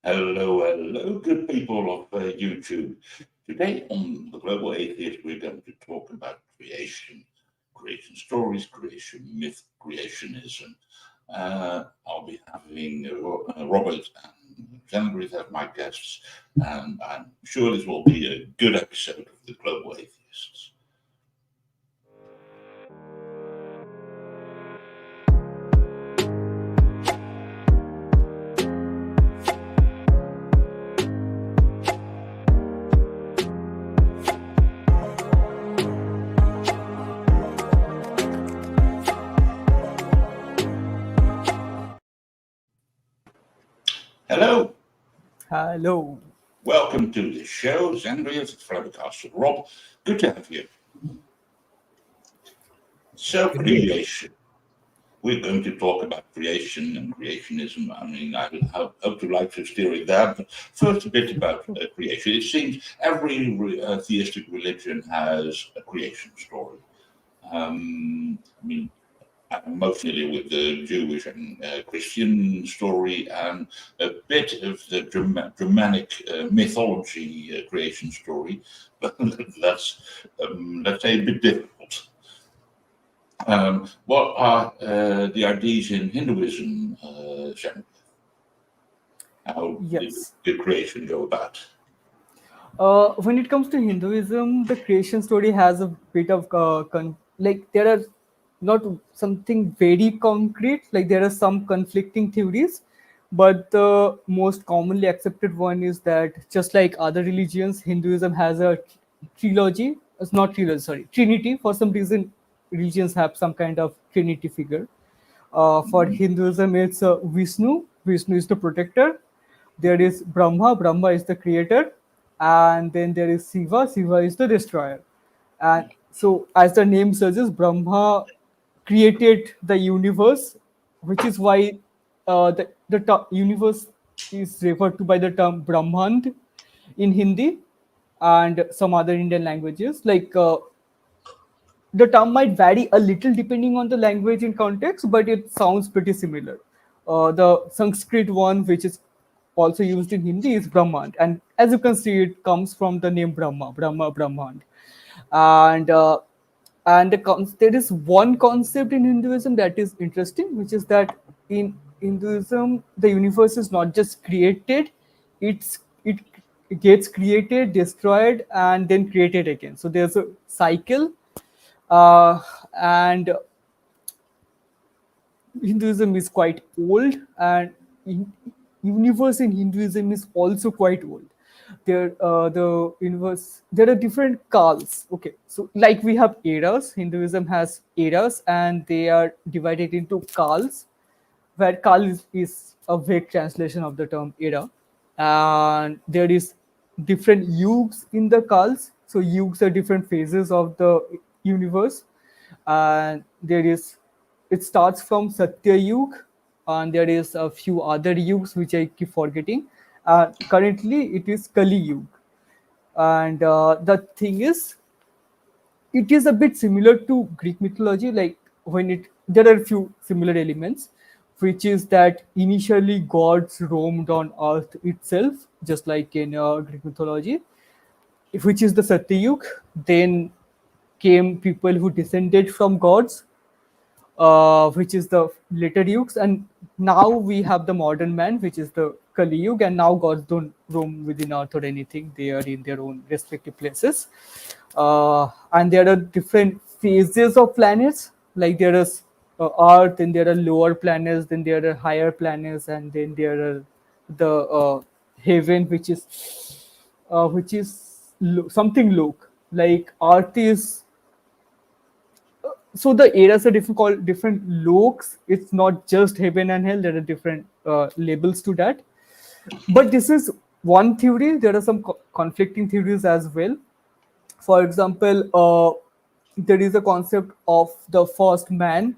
Hello, good people of YouTube. Today on the Global Atheist, we're going to talk about creation stories, creation myth, creationism. I'll be having Robert and Genevieve as my guests, and I'm sure this will be a good episode of the Global Atheists. Hello. Hello. Welcome to the show, Zandrius. It's Flabbergasted. Rob, good to have you. So, creation. We're going to talk about creation and creationism. I mean, I would hope to like to steer it there. But first, a bit about creation. It seems every theistic religion has a creation story. I mean, I'm most familiar with the Jewish and Christian story and a bit of the Germanic mythology creation story, but that's, let's say, a bit difficult. What are the ideas in Hinduism, Shem? How Yes. did creation go about? When it comes to Hinduism, the creation story has a bit of like there are not something very concrete. Like there are some conflicting theories, but the most commonly accepted one is that just like other religions, Hinduism has a trilogy. It's not trilogy, sorry, Trinity. For some reason, religions have some kind of Trinity figure. For Hinduism, it's Vishnu. Vishnu is the protector. There is Brahma. Brahma is the creator, and then there is Shiva. Shiva is the destroyer. And so, as the name suggests, Brahma created the universe, which is why the universe is referred to by the term Brahmand in Hindi and some other Indian languages. The term might vary a little depending on the language and context, but it sounds pretty similar. The Sanskrit one, which is also used in Hindi, is Brahman, and as you can see, it comes from the name Brahma, Brahman, and there is one concept in Hinduism that is interesting, which is that in Hinduism, the universe is not just created; it gets created, destroyed, and then created again. So there's a cycle, and Hinduism is quite old, and universe in Hinduism is also quite old. There are different kals. Okay, so like we have eras, Hinduism has eras, and they are divided into kals, where kal is a vague translation of the term era, and there is different yugs in the kals. So yugs are different phases of the universe, and there is it starts from Satya Yug, and there is a few other yugs which I keep forgetting. Currently, it is Kali Yug, and the thing is, it is a bit similar to Greek mythology. Like when it there are a few similar elements, which is that initially gods roamed on earth itself, just like in Greek mythology, which is the Satya Yug. Then came people who descended from gods, which is the later yugs, and now we have the modern man, which is the Kali Yuga, and now gods don't roam within Earth or anything; they are in their own respective places. And there are different phases of planets, like there is Earth, and there are lower planets, then there are higher planets, and then there are the heaven, which is something low. Like Earth is so the eras are different, called different lokes. It's not just heaven and hell. There are different labels to that. But this is one theory. There are some conflicting theories as well. For example, there is a concept of the first man,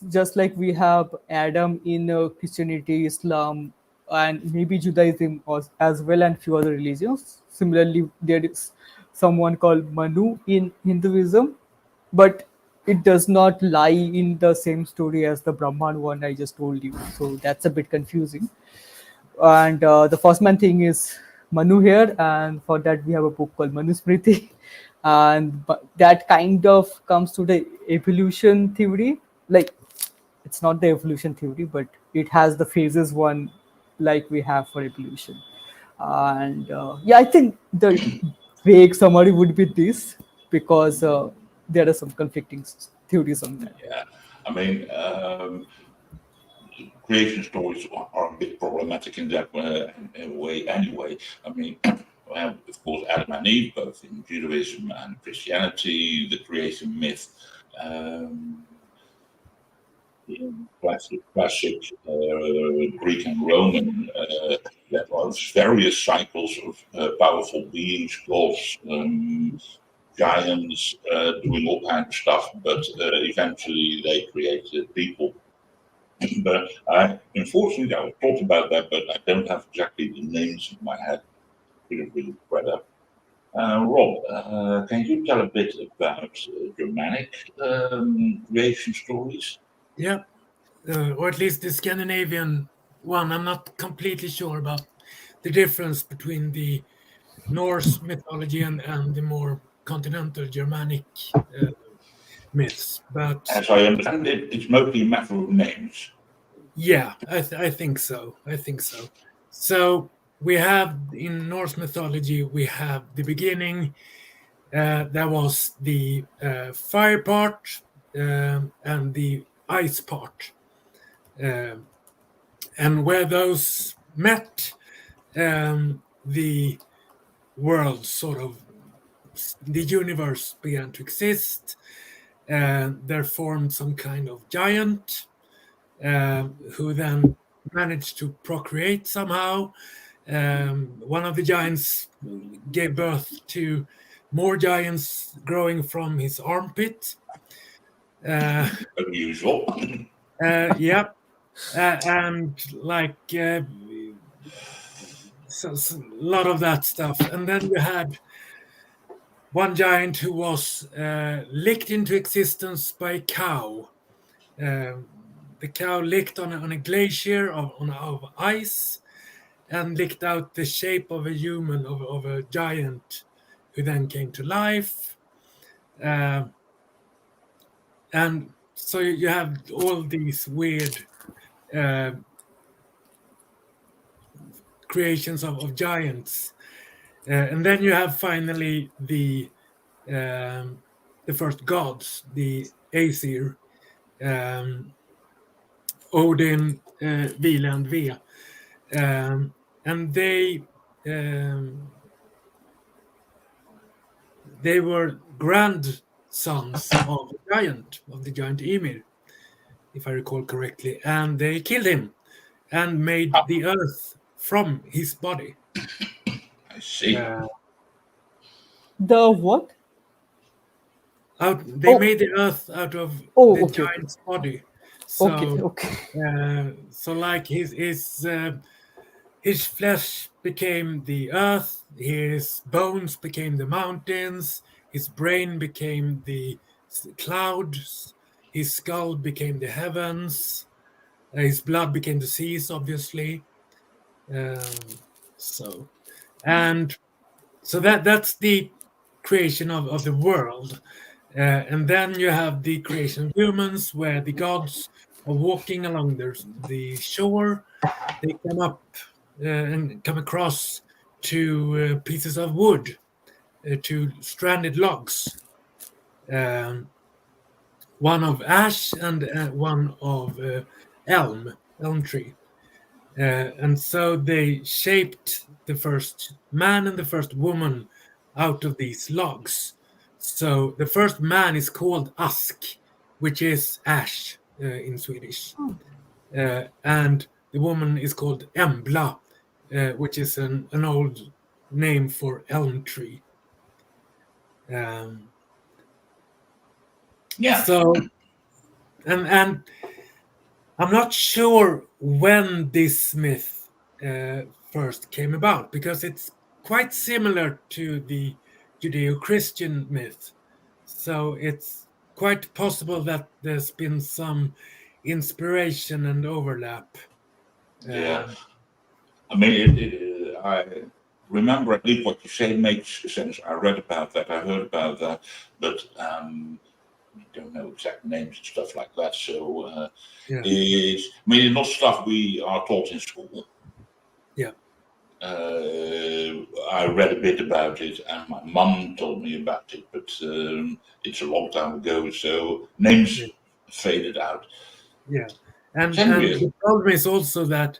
just like we have Adam in Christianity, Islam, and maybe Judaism as well, and few other religions. Similarly, there is someone called Manu in Hinduism, but it does not lie in the same story as the Brahman one I just told you. So that's a bit confusing. And the first man thing is Manu here, and for that we have a book called Manusmriti, and that kind of comes to the evolution theory. Like, it's not the evolution theory, but it has the phases one, like we have for evolution. And yeah, I think the vague summary would be this, because there are some conflicting theories on that. Yeah, I mean, creation stories are a bit problematic in that way anyway. I mean, well, of course, Adam and Eve, both in Judaism and Christianity, the creation myth, um, classic Greek and Roman, there was various cycles of powerful beings, gods, giants, doing all kinds of stuff, but eventually they created people. But unfortunately, I was taught about that, but I don't have exactly the names in my head. Couldn't really spread up. Rob, can you tell a bit about Germanic creation stories? Yeah, or at least the Scandinavian one. I'm not completely sure about the difference between the Norse mythology and the more continental Germanic uh, myths. But As I understand it, it's mostly a matter of names. yeah, I think so. I think so. So we have in Norse mythology, we have the beginning. There was the fire part and the ice part. Um, and where those met, the world sort of, the universe began to exist. There formed some kind of giant who then managed to procreate somehow. One of the giants gave birth to more giants growing from his armpit. Unusual. Yeah, and like so a lot of that stuff. And then you had one giant who was licked into existence by a cow. Um, the cow licked on a glacier of ice and licked out the shape of a human, of a giant who then came to life. Uh, and so you have all these weird uh, creations of giants. And then you have finally the first gods, the Aesir, Odin, Vila, and Ve. And they were grandsons of the giant Ymir, if I recall correctly, and they killed him and made the earth from his body. I see. Uh, The what? they Oh, made the earth out of oh, the okay, okay, giant's body. okay, So, okay. so like his flesh became the earth, his bones became the mountains, his brain became the clouds, his skull became the heavens, his blood became the seas, obviously. So, and so that's the creation of the world. And then you have the creation of humans, where the gods are walking along the shore. They come up and come across two pieces of wood, two stranded logs, um, one of ash and one of elm tree. And so they shaped the first man and the first woman out of these logs. So the first man is called Ask, which is ash in Swedish. And the woman is called Embla, which is an old name for elm tree. Um, Yeah, so, and I'm not sure when this myth first came about, because it's quite similar to the Judeo-Christian myth. So it's quite possible that there's been some inspiration and overlap. yeah. Um, I mean, I remember at least what you say makes sense. I read about that, I heard about that, but don't know exact names and stuff like that. So Yeah, it's, I mean, it's not stuff we are taught in school. yeah, I read a bit about it, and my mum told me about it, but it's a long time ago, so names yeah, faded out. yeah. And Anyways, the problem is also that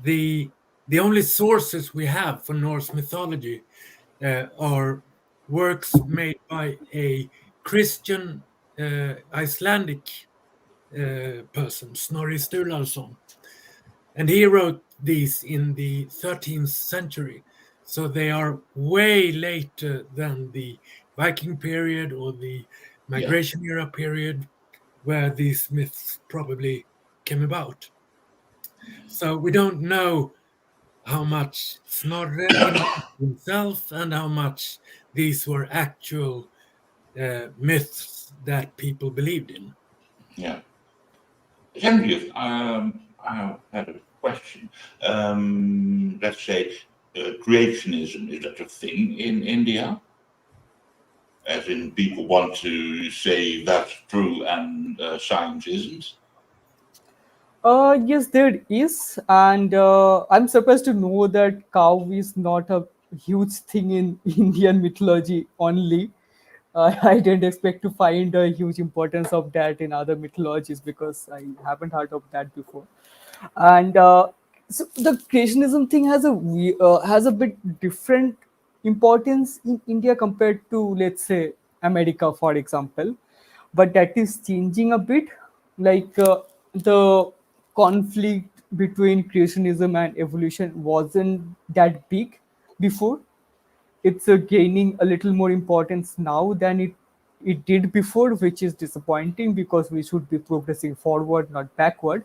the the only sources we have for Norse mythology are works made by a Christian Icelandic person, Snorri Sturluson, and he wrote these in the 13th century. So they are way later than the Viking period or the yeah, migration era period, where these myths probably came about. So we don't know how much Snorre invented himself and how much these were actual myths that people believed in. yeah. Anyways, I had a question. Let's say creationism, is that a thing in India? As in, people want to say that's true and science isn't? Yes, there is, and I'm surprised to know that cow is not a huge thing in Indian mythology only. I didn't expect to find a huge importance of that in other mythologies because I haven't heard of that before. And so the creationism thing has has a bit different importance in India compared to, let's say, America, for example, but that is changing a bit. Like the conflict between creationism and evolution wasn't that big before. It's gaining a little more importance now than it did before, which is disappointing because we should be progressing forward, not backward.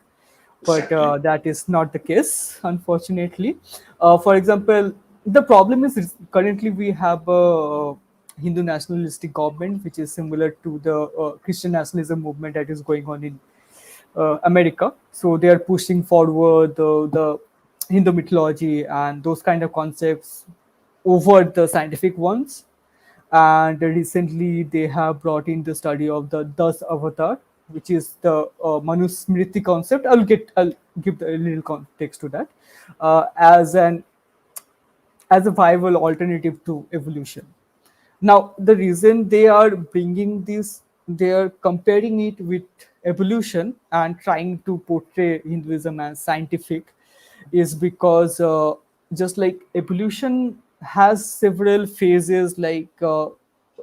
But Exactly. that is not the case, unfortunately. For example, the problem is currently we have a Hindu nationalistic government, which is similar to the Christian nationalism movement that is going on in America. So they are pushing forward the Hindu mythology and those kind of concepts over the scientific ones. And recently they have brought in the study of the Das Avatar, which is the Manusmriti concept. I'll give a little context to that as a viable alternative to evolution. Now, the reason they are bringing this, they are comparing it with evolution and trying to portray Hinduism as scientific, is because just like evolution has several phases, like the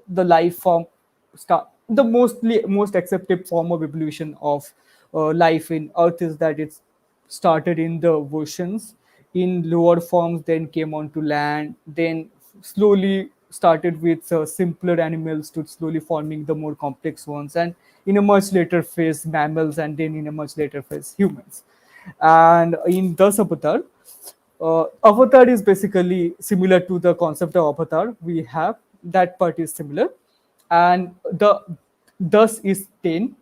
life form start the most accepted form of evolution of life in Earth is that it's started in the oceans in lower forms, then came onto land, then slowly started with simpler animals to slowly forming the more complex ones, and in a much later phase mammals, and then in a much later phase humans. And in Das Avatar, avatar is basically similar to the concept of avatar we have. That part is similar, and the thus is 10,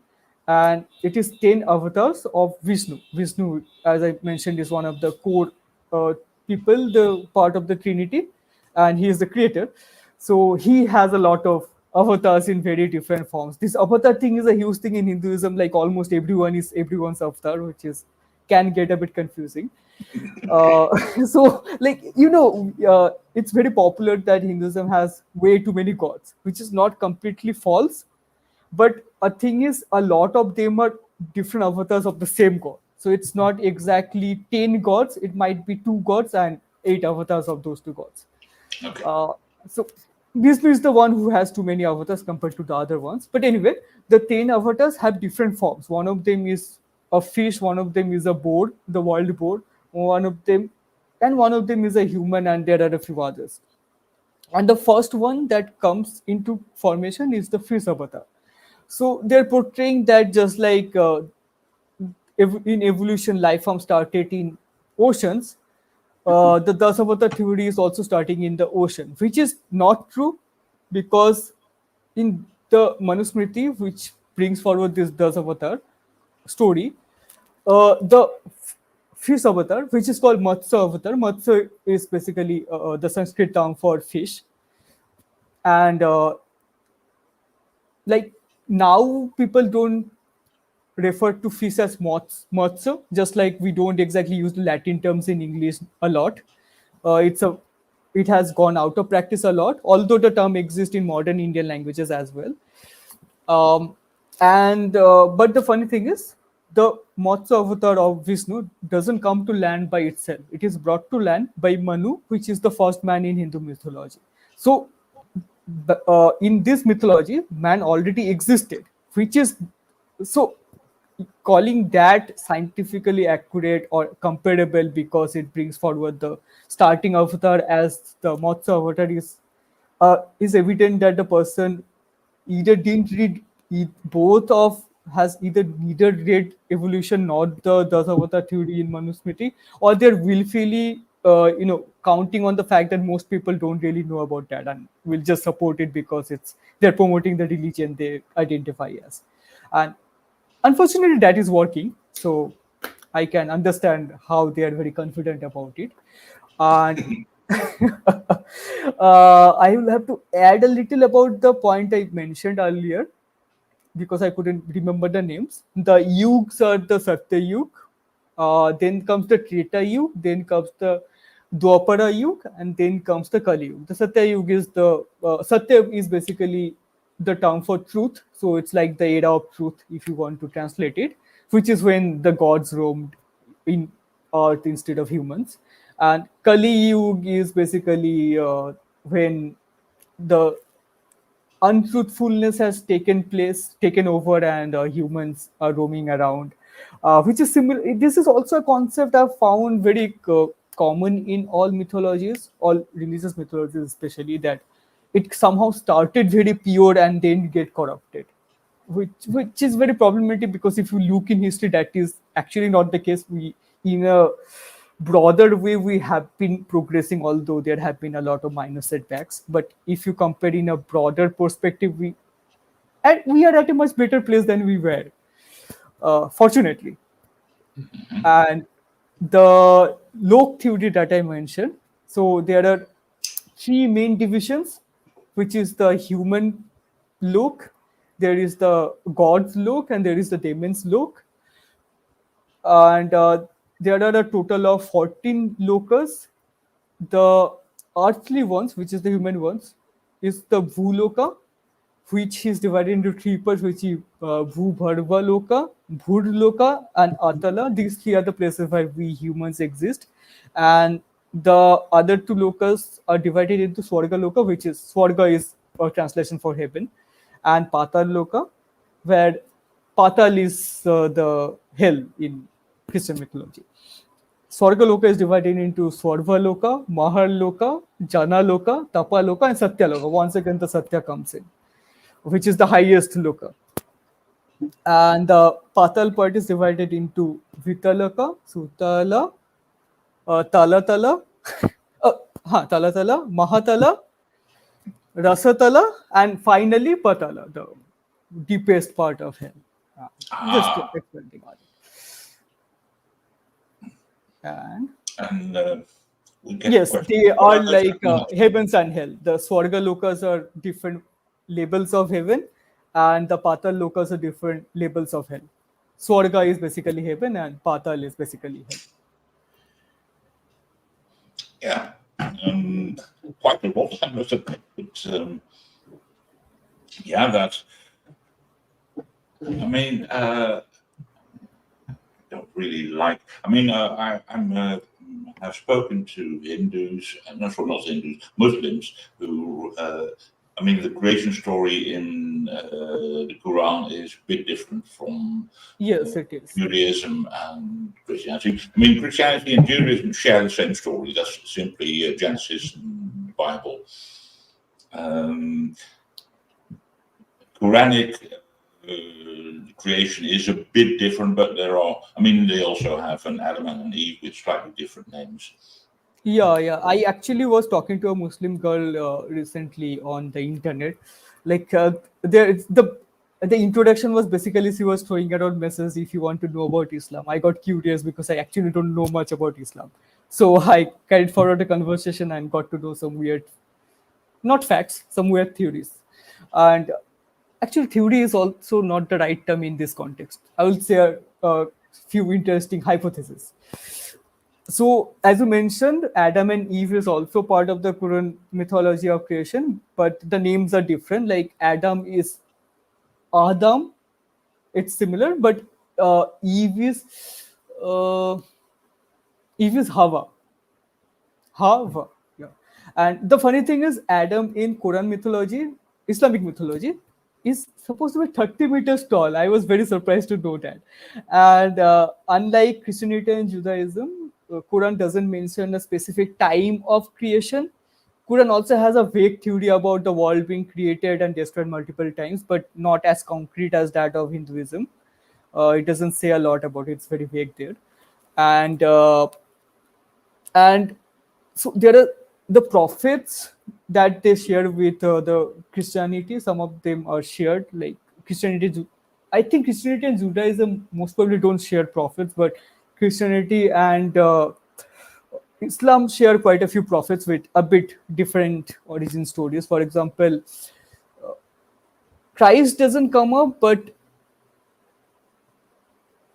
and it is 10 avatars of Vishnu, as I mentioned, is one of the core uh, people, the part of the Trinity, and he is the creator. So he has a lot of avatars in very different forms. This avatar thing is a huge thing in Hinduism. Like almost everyone is everyone's avatar, which is can get a bit confusing. uh, so like it's very popular that Hinduism has way too many gods, which is not completely false, but a thing is a lot of them are different avatars of the same god. So it's not exactly 10 gods, it might be 2 gods and 8 avatars of those 2 gods. Okay. So Vishnu is the one who has too many avatars compared to the other ones. But anyway, the 10 avatars have different forms. One of them is a fish, one of them is a boar, the wild boar, one of them is a human, and there are a few others. And the first one that comes into formation is the fish avatar. So they're portraying that just like in evolution, life form started in oceans, the Dasavatar theory is also starting in the ocean, which is not true because in the Manusmriti, which brings forward this Dasavatar story, the fish avatar, which is called Matsya avatar. Matsya is basically the Sanskrit term for fish, and like now people don't refer to fish as matzah, just like we don't exactly use the Latin terms in English a lot. It has gone out of practice a lot, although the term exists in modern Indian languages as well. Um, and But the funny thing is, the Matsya avatar of Vishnu doesn't come to land by itself. It is brought to land by Manu, which is the first man in Hindu mythology. So in this mythology, man already existed, which is so calling that scientifically accurate or comparable because it brings forward the starting avatar as the Matsya avatar is evident that the person either didn't read both of has either neither read evolution nor the Dasavatar theory in Manusmriti, or they're willfully counting on the fact that most people don't really know about that and will just support it because they're promoting the religion they identify as. And unfortunately that is working, so I can understand how they are very confident about it. And I will have to add a little about the point I mentioned earlier because I couldn't remember the names. The yugs are the Satya Yug, then comes the Treta Yug, then comes the Dwapara Yug, and then comes the Kali Yug. The Satya Yug is Satya is basically the term for truth, so it's like the era of truth if you want to translate it, which is when the gods roamed in earth instead of humans. And Kali Yug is basically when the untruthfulness has taken over, and humans are roaming around, which is similar. This is also a concept I've found very common in all mythologies, all religious mythologies, especially that it somehow started very pure and then get corrupted, which is very problematic because if you look in history, that is actually not the case. We, in a broader way, we have been progressing, although there have been a lot of minor setbacks. But if you compare in a broader perspective, we are at a much better place than we were, fortunately. And the lok theory that I mentioned, so there are three main divisions, which is the human lok, there is the god's lok, and there is the demon's lok. And there are a total of 14 lokas. The earthly ones, which is the human ones, is the Bhuloka, which is divided into three parts, which is Bhubharva Loka, Bhurloka, and Atala. These three are the places where we humans exist. And the other two lokas are divided into Swarga Loka, which is Swarga is a translation for heaven, and Patal Loka, where Patal is the hell in Christian mythology. Swargaloka is divided into Swarvaloka, Maharloka, Janaloka, Tapaloka, and Satyaloka. Once again, the Satya comes in, which is the highest loka. And the Patal part is divided into Vitaloka, Sutala, Talatala, Talatala, Mahatala, Rasatala, and finally Patala, the deepest part of hell. Just expanding on it. And we get yes, questions. they What are others like have not? heavens and hell. The Swarga Lokas are different labels of heaven, and the Patal Lokas are different labels of hell. Swarga is basically heaven, and Patal is basically hell. Yeah, quite a lot, I must admit. But, yeah, that. I mean, don't really like. I mean, I've spoken to Hindus, not Hindus, Muslims who. I mean, the creation story in the Quran is a bit different from Yes, it is. Judaism and Christianity. I mean, Christianity and Judaism share the same story. That's simply Genesis and the Bible. Quranic creation is a bit different, but they also have an Adam and an Eve with slightly different names. Yeah. I actually was talking to a Muslim girl recently on the internet. Like there, it's the introduction was basically she was throwing around messages if you want to know about Islam. I got curious because I actually don't know much about Islam. So I carried forward the conversation and got to know some weird, not facts, some weird theories. And actually, theory is also not the right term in this context. I will say a few interesting hypotheses. So, as you mentioned, Adam and Eve is also part of the Quran mythology of creation, but the names are different. Like Adam is Adam, it's similar, but uh, Eve is uh, Eve is Hawa. Hawa, yeah. And the funny thing is, Adam in Quran mythology, Islamic mythology, is supposed to be 30 meters tall. I was very surprised to know that. And unlike Christianity and Judaism, Quran doesn't mention a specific time of creation. Quran also has a vague theory about the world being created and destroyed multiple times, but not as concrete as that of Hinduism. It doesn't say a lot about it. It's very vague there. And uh, and so there are the prophets that they share with the Christianity. Some of them are shared, like Christianity. I think Christianity and Judaism most probably don't share prophets, but Christianity and Islam share quite a few prophets with a bit different origin stories. For example, Christ doesn't come up, but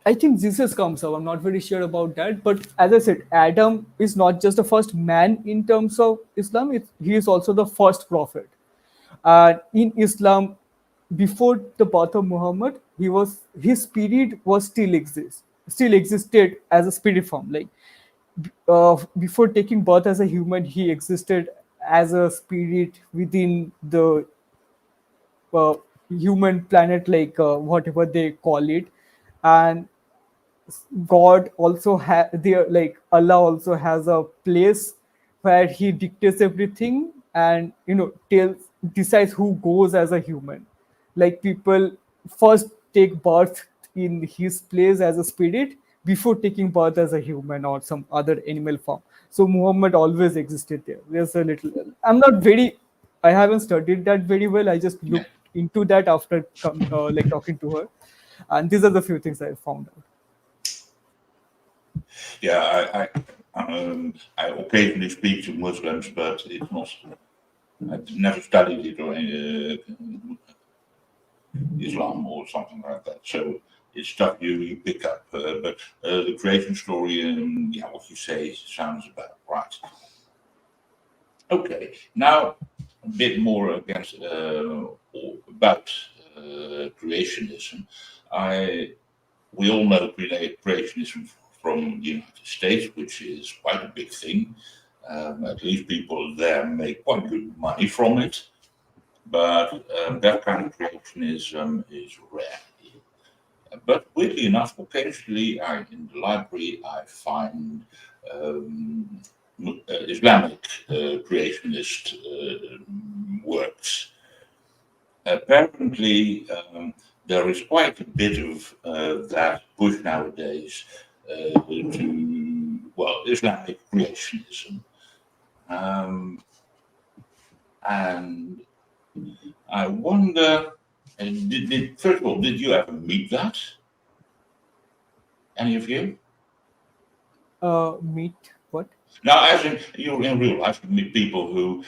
I think Jesus comes up. I'm not very sure about that. But as I said, Adam is not just the first man in terms of Islam, he is also the first prophet. In Islam, before the birth of Muhammad, his spirit was still existed as a spirit form. Like before taking birth as a human, he existed as a spirit within the uh, human planet, like whatever they call it. And God also there, like Allah also has a place where he dictates everything, and tells decides who goes as a human. Like people first take birth in his place as a spirit before taking birth as a human or some other animal form. So Muhammad always existed there. There's a little. I haven't studied that very well. I just Yeah. looked into that after like talking to her, and these are the few things I found out. Yeah, I occasionally speak to Muslims, but it's not. I've never studied it or Islam or something like that. So it's stuff you pick up. But the creation story, yeah, what you say sounds about right. Okay, now a bit more against about creationism. I We all know creationism from the United States, which is quite a big thing. At least people there make quite good money from it. But that kind of creationism is rare. But weirdly enough, occasionally in the library I find um, Islamic creationist works. Apparently, there is quite a bit of that push nowadays to, well, Islamic creationism. Um, and I wonder, first of all, did you ever meet that? Any of you? Meet what? Now, as in you in real life, you meet people who,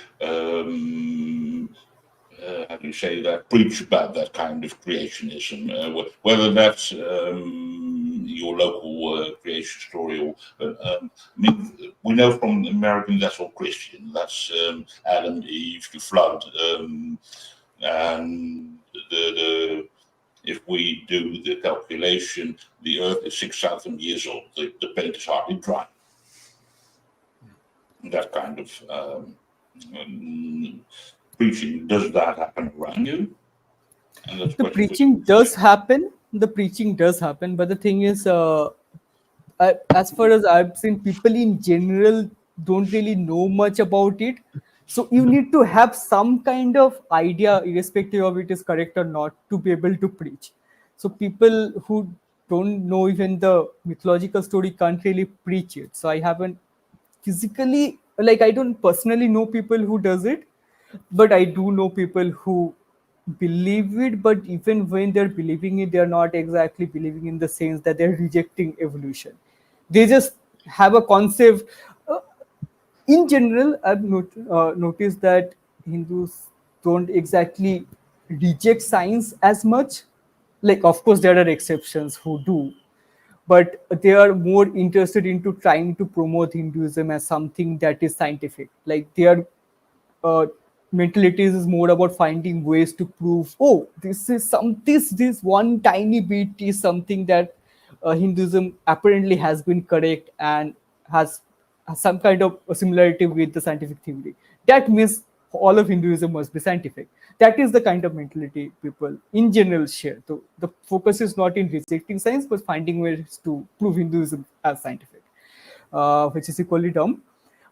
how do you say that, preach about that kind of creationism, whether that's your local creation story or, I mean, we know from American that's all Christian. That's Adam, Eve, the flood, and the if we do the calculation, the Earth is 6,000 years old. The paint is hardly dry. That kind of preaching, does that happen around you? And that's a The question for preaching you. does happen. The preaching does happen, but the thing is, as far as I've seen, people in general don't really know much about it. So you need to have some kind of idea, irrespective of it is correct or not, to be able to preach. So people who don't know even the mythological story can't really preach it. So I haven't physically, like, I don't personally know people who does it, but I do know people who believe it, but even when they're believing it, they're not exactly believing in the sense that they're rejecting evolution. They just have a concept. uh, in general, I've noticed that Hindus don't exactly reject science as much. Like, of course, there are exceptions who do, but they are more interested into trying to promote Hinduism as something that is scientific. Like, their uh, mentalities is more about finding ways to prove, oh, this one tiny bit is something that Hinduism apparently has been correct and has some kind of a similarity with the scientific theory. That means all of Hinduism must be scientific. That is the kind of mentality people in general share. So the focus is not in rejecting science, but finding ways to prove Hinduism as scientific, which is equally dumb.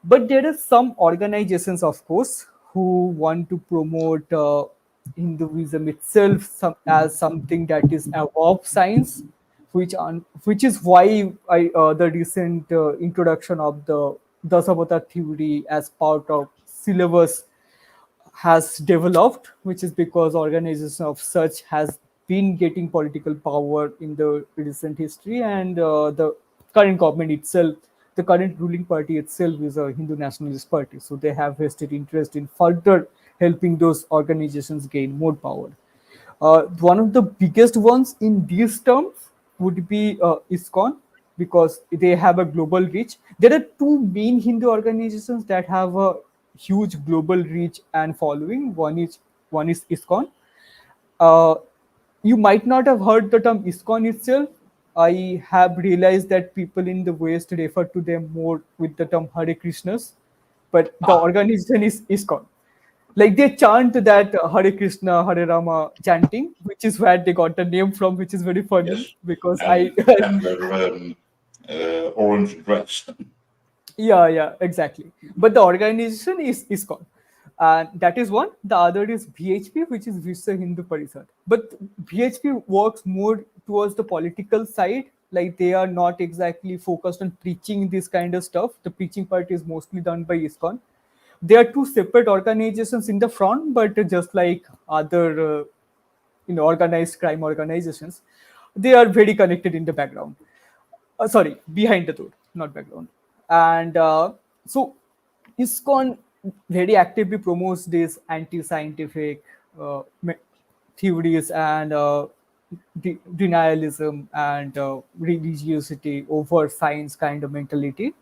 But there are some organizations, of course, who want to promote Hinduism itself as something that is above science, which is why the recent introduction of the Dasavatar theory as part of syllabus has developed, which is because organization of such has been getting political power in the recent history, and the current government itself, the current ruling party itself, is a Hindu nationalist party, so they have vested interest in further helping those organizations gain more power. One of the biggest ones in these terms would be ISKCON, because they have a global reach. There are two main Hindu organizations that have a huge global reach and following. One is ISKCON. Uh, you might not have heard the term ISKCON itself. I have realized that people in the West refer to them more with the term Hare Krishnas, but the Ah, organization is ISKCON. Like, they chant that Hare Krishna, Hare Rama chanting, which is where they got the name from, which is very funny yes. because I, And have their orange dress. yeah, exactly. But the organization is ISKCON. And that is one. The other is BHP, which is Vishwa Hindu Parishad. But BHP works more towards the political side. Like, they are not exactly focused on preaching this kind of stuff. The preaching part is mostly done by ISKCON. They are two separate organizations in the front, but just like other organized crime organizations, they are very connected in the background. Sorry, behind the door, not background. And so ISKCON very actively promotes this anti-scientific theories and denialism and religiosity over science kind of mentality.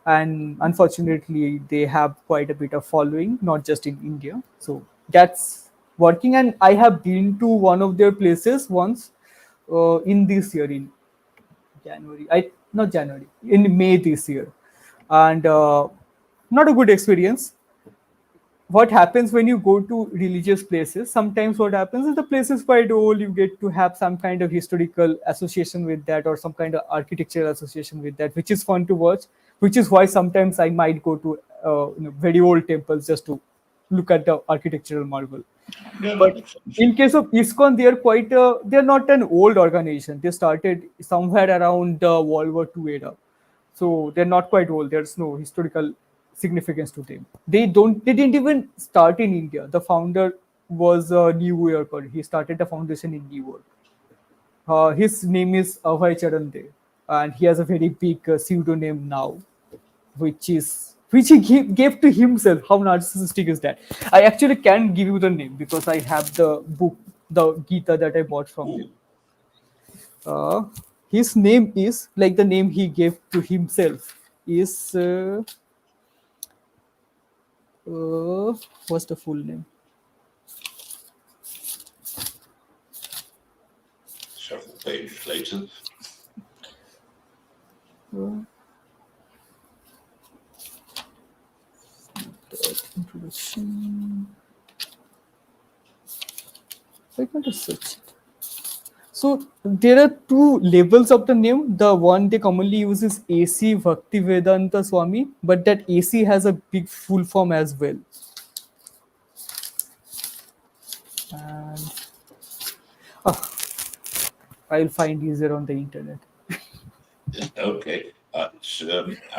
And unfortunately, they have quite a bit of following, not just in India. So that's working. And I have been to one of their places once in this year, in January. I not January, in May this year, and not a good experience. What happens when you go to religious places? Sometimes what happens is the place is quite old. You get to have some kind of historical association with that, or some kind of architectural association with that, which is fun to watch. Which is why sometimes I might go to very old temples just to look at the architectural marvel. Yeah, that But makes sense. in case of ISKCON, they're not an old organization. They started somewhere around the World War II era, so they're not quite old. There's no historical significance to them. They didn't even start in India. The founder was a New Yorker. He started the foundation in New York. His name is Abhay Charan De, and he has a very big pseudonym now, which he gave to himself. How narcissistic is that? I actually can give you the name because I have the book, the Gita that I bought from him. Ooh, Uh, his name is, like, the name he gave to himself is uh, what's the full name? several pages later. Uh, Introduction. I can't search it. So there are two labels of the name. The one they commonly use is AC Bhaktivedanta Swami, but that AC has a big full form as well. And I'll find easier on the internet. Okay. I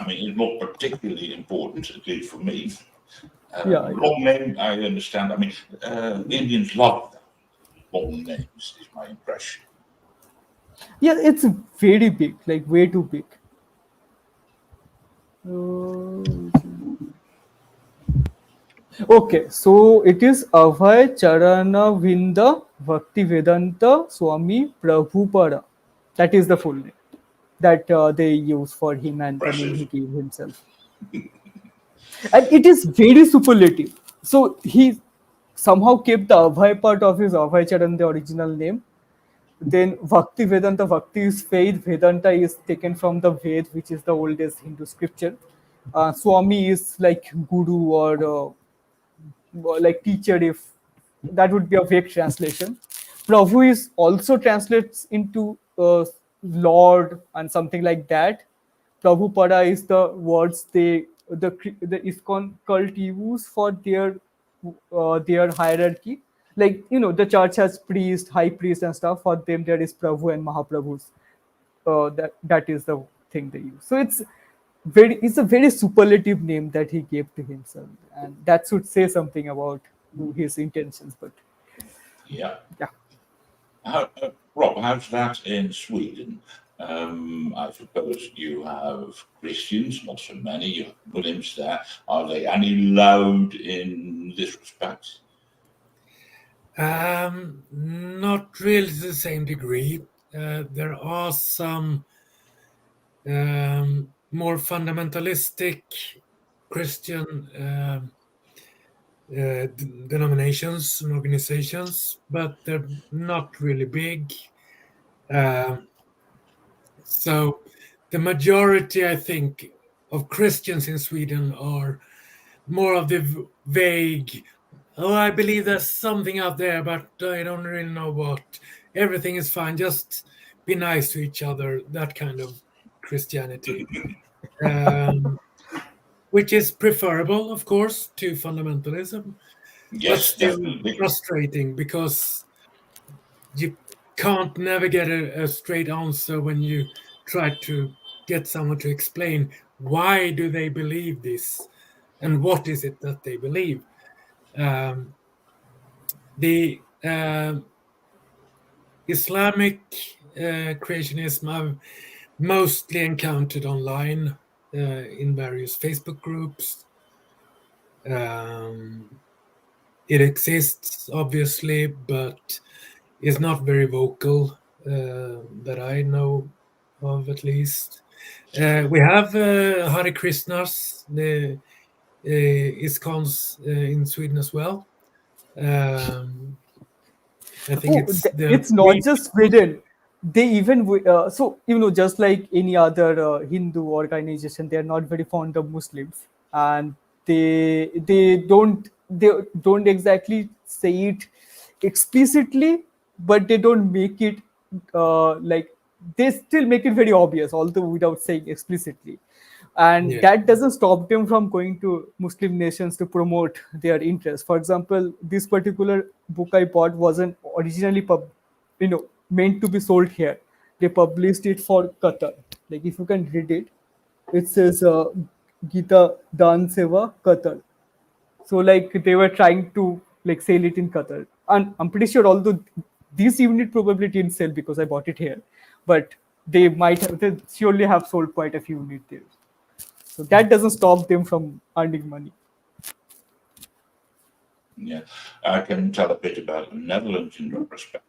mean, it's not particularly important, at least for me. Yeah, Long name, I understand. I mean, Indians love them. long names, is my impression. Yeah, it's very big, like way too big. Uh, okay, so it is Abhay Charana Vinda Bhakti Vedanta Swami Prabhupada. That is the full name that they use for him and the name he Impressive. gave himself. And it is very superlative. So he somehow kept the Abhay part of his Abhay Charan, the original name. Then Bhakti Vedanta, Bhakti is faith, Vedanta is taken from the Ved, which is the oldest Hindu scripture. Swami is like guru or like teacher, if that would be a vague translation. Prabhu is also translates into Lord and something like that. Prabhupada is the words the ISKCON cult use for their hierarchy. Like the church has priest, high priest, and stuff. For them, there is Prabhu and Mahaprabhus. That is the thing they use. So it's a very superlative name that he gave to himself, and that should say something about his intentions. But Yeah. yeah. Rob, how's that in Sweden? I suppose you have Christians, not so many. You have Muslims there. Are they any loud in this respect? Not really to the same degree. There are some more fundamentalistic Christian denominations and organizations, but they're not really big. So the majority, I think, of Christians in Sweden are more of the vague. Oh, I believe there's something out there, but I don't really know what. Everything is fine. Just be nice to each other. That kind of Christianity, um, which is preferable, of course, to fundamentalism, but Yes, still definitely. frustrating because you can't never get a straight answer when you try to get someone to explain why do they believe this and what is it that they believe. The Islamic creationism I've mostly encountered online in various Facebook groups. It exists, obviously, but is not very vocal that I know of, at least. We have Hare Krishnas, the ISKCONs in Sweden as well. I think Oh, it's the it's not just Sweden. They even so just like any other Hindu organization, they are not very fond of Muslims, and they don't exactly say it explicitly, but they don't make it like they still make it very obvious, although without saying explicitly. And yeah. that doesn't stop them from going to Muslim nations to promote their interests. For example, this particular book I bought wasn't originally meant to be sold here. They published it for Qatar. Like, if you can read it, it says Gita Dan Seva Qatar. So like they were trying to like sell it in Qatar, and I'm pretty sure although this unit probably didn't sell because I bought it here, but they surely have sold quite a few units there. So that doesn't stop them from earning money. Yeah, I can tell a bit about the Netherlands in that respect.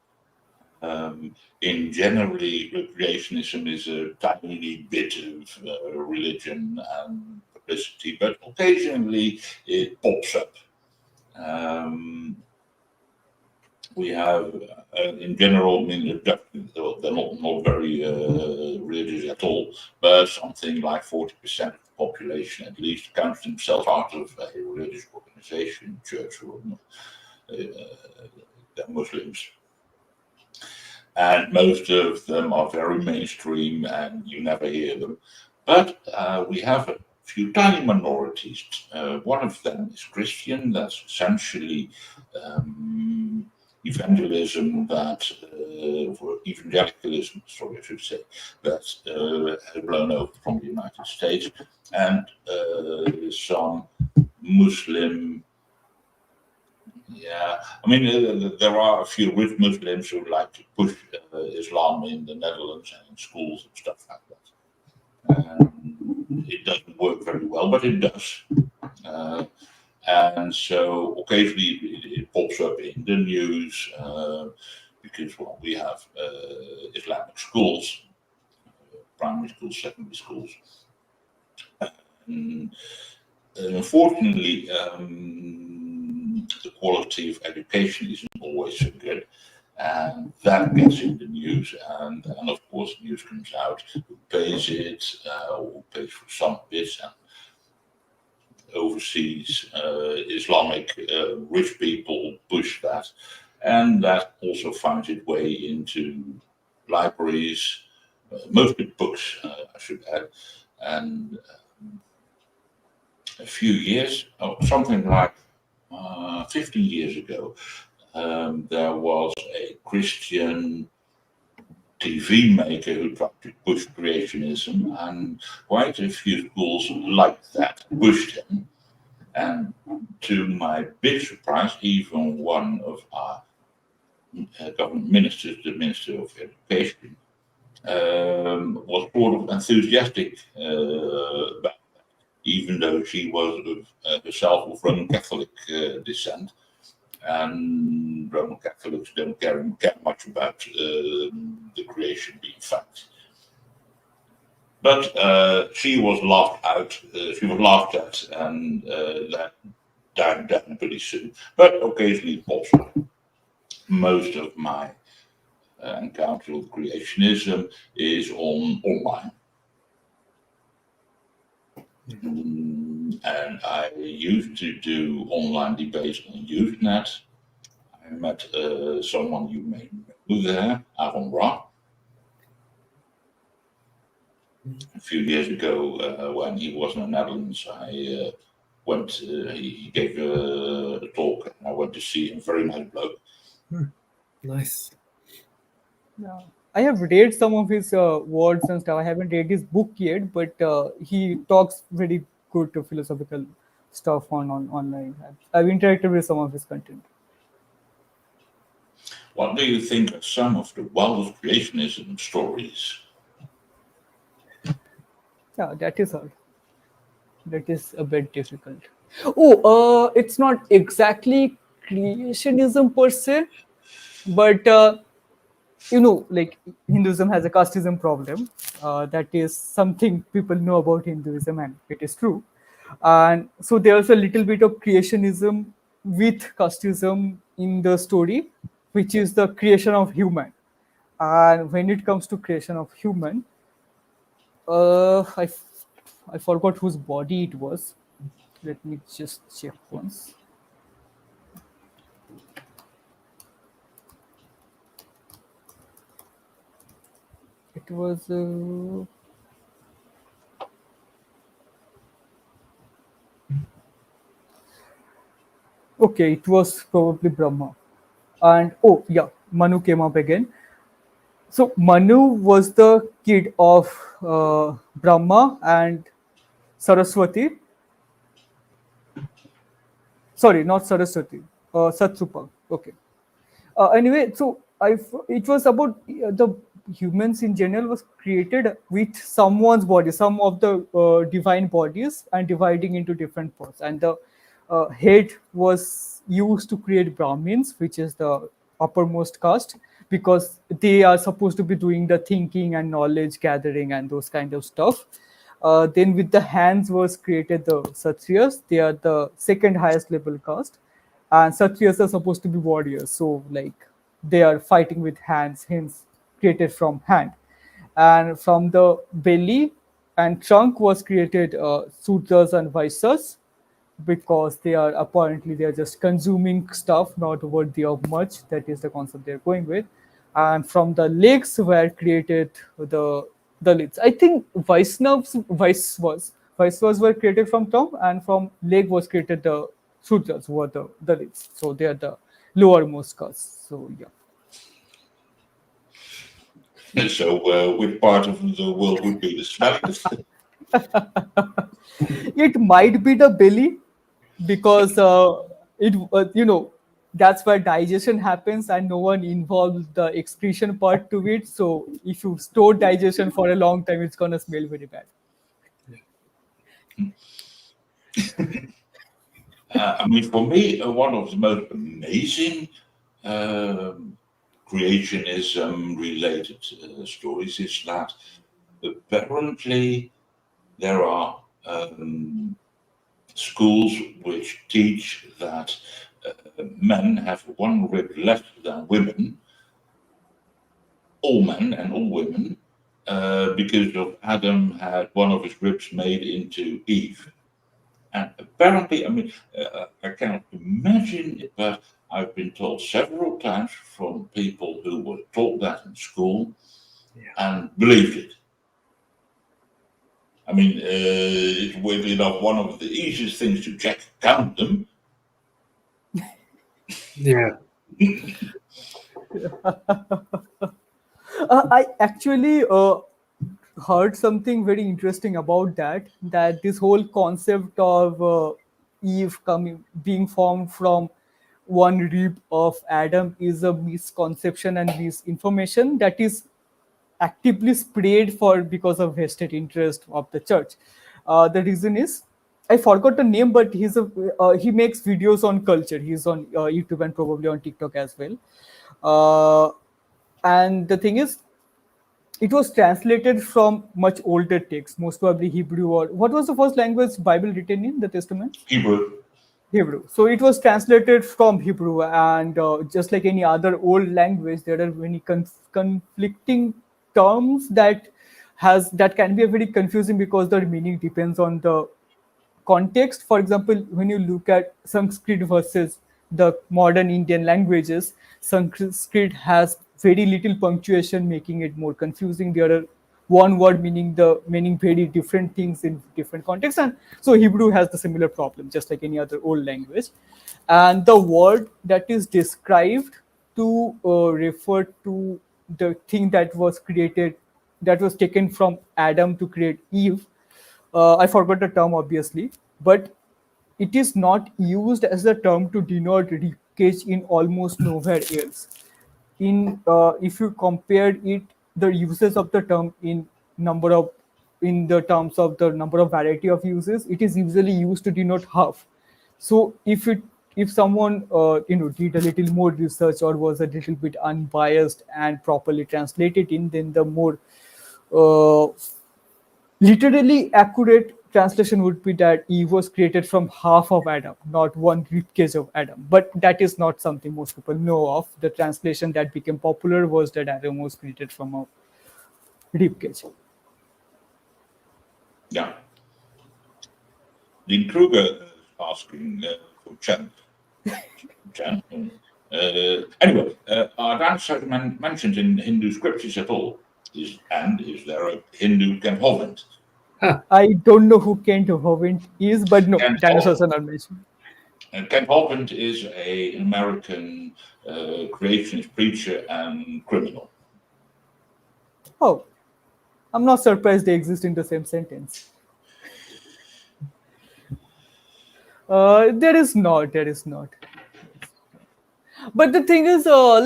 In generally, creationism is a tiny bit of religion and publicity, but occasionally it pops up. We have, in general, I mean, they're not very religious at all, but something like 40% of the population at least counts themselves out of a religious organization, church, or they're Muslims. And most of them are very mainstream and you never hear them. But we have a few tiny minorities. One of them is Christian, that's essentially evangelism for evangelicalism, sorry, I should say, that has blown over from the United States, and some Muslim Yeah, I mean, there are a few rich Muslims who like to push Islam in the Netherlands and in schools and stuff like that. It doesn't work very well, but it does. And so occasionally it pops up in the news because, well, we have Islamic schools, primary schools, secondary schools. And, unfortunately, the quality of education isn't always so good. And that gets in the news, and of course, news comes out who pays it, who pays for some bits, and overseas Islamic rich people push that, and that also finds its way into libraries, mostly books, I should add, and a few years, something like 15 years ago, there was a Christian TV maker who tried to push creationism, and quite a few schools like that pushed him. And to my big surprise, even one of our government ministers, the Minister of Education, was sort of enthusiastic about that, even though she was herself of Roman Catholic descent. And Roman Catholics don't care much about the creation being fact. But she was laughed out. She was laughed at, and that died down pretty soon. But occasionally it pops up. Most of my encounter with creationism is online. And I used to do online debates on Usenet. I met someone you may know there, Aaron Ra. A few years ago, when he was in the Netherlands, I went. He gave a talk, and I went to see him. Very nice bloke. Nice. Yeah. I have read some of his words and stuff. I haven't read his book yet, but he talks very good to philosophical stuff on online. I've interacted with some of his content. What do you think of some of the wildest creationism stories? Yeah, that is hard. That is a bit difficult. Oh, it's not exactly creationism per se, but like Hinduism has a casteism problem. That is something people know about Hinduism, and it is true. And so there's a little bit of creationism with casteism in the story, which is the creation of human. And when it comes to creation of human, I forgot whose body it was. Let me just check once. It was okay. It was probably Brahma, and oh yeah, Manu came up again. So Manu was the kid of Brahma and Saraswati. Sorry, not Saraswati. Satrupa. Okay. Anyway, so it was about the humans in general was created with someone's body, some of the divine bodies, and dividing into different parts. And the head was used to create Brahmins, which is the uppermost caste, because they are supposed to be doing the thinking and knowledge gathering and those kind of stuff. Then with the hands was created the Kshatriyas. They are the second highest level caste, and Kshatriyas are supposed to be warriors. So like they are fighting with hands, hence created from hand. And from the belly and trunk was created Sudras and Vaisas, because they are just consuming stuff not worthy of much. That is the concept they're going with. And from the legs were created the Dalits. I think Vaisnavas were created from Tom, and from leg was created the Sudras, who are the Dalits. So they are the lowermost caste. So yeah. So, which part of the world would be the smelliest? It might be the belly, because it that's where digestion happens, and no one involved the excretion part to it. So if you store digestion for a long time, it's gonna smell very bad. I mean, for me, one of the most amazing creationism related stories is that apparently there are schools which teach that men have one rib less than women, all men and all women, because of Adam had one of his ribs made into Eve. And apparently, I mean, I cannot imagine it, but I've been told several times from people who were taught that in school and believed it. I mean, it's weirdly enough one of the easiest things to check, count them. Yeah. I actually heard something very interesting about that. That this whole concept of Eve being formed from one rib of Adam is a misconception and misinformation that is actively spread for because of vested interest of the church. The reason is I forgot the name, but he makes videos on culture. He's on YouTube and probably on TikTok as well. And the thing is, it was translated from much older text, most probably Hebrew, or what was the first language Bible written in the Testament? Hebrew. Hebrew. So it was translated from Hebrew, and just like any other old language, there are many conflicting terms that can be very confusing because their meaning depends on the context. For example, when you look at Sanskrit versus the modern Indian languages, Sanskrit has very little punctuation, making it more confusing. There are one word meaning very different things in different contexts, and so Hebrew has the similar problem, just like any other old language. And the word that is described to refer to the thing that was created, that was taken from Adam to create Eve, I forgot the term obviously, but it is not used as a term to denote ribcage in almost nowhere else. If you compare it, the uses of the term in the terms of the number of variety of uses, it is usually used to denote half. So if someone did a little more research or was a little bit unbiased and properly translated in, then the more uh, literally accurate translation would be that Eve was created from half of Adam, not one ribcage of Adam. But that is not something most people know of. The translation that became popular was that Adam was created from a ribcage. Yeah. Dean Kruger is asking for Chen. Anyway, are dinosaurs mentioned in Hindu scriptures at all? Is there a Hindu Kent Holland? I don't know who Kent Hovind is, but no, Kent dinosaurs are not mentioned. Kent Holland is an American creationist preacher and criminal. Oh, I'm not surprised they exist in the same sentence. There is not. There is not. But the thing is, how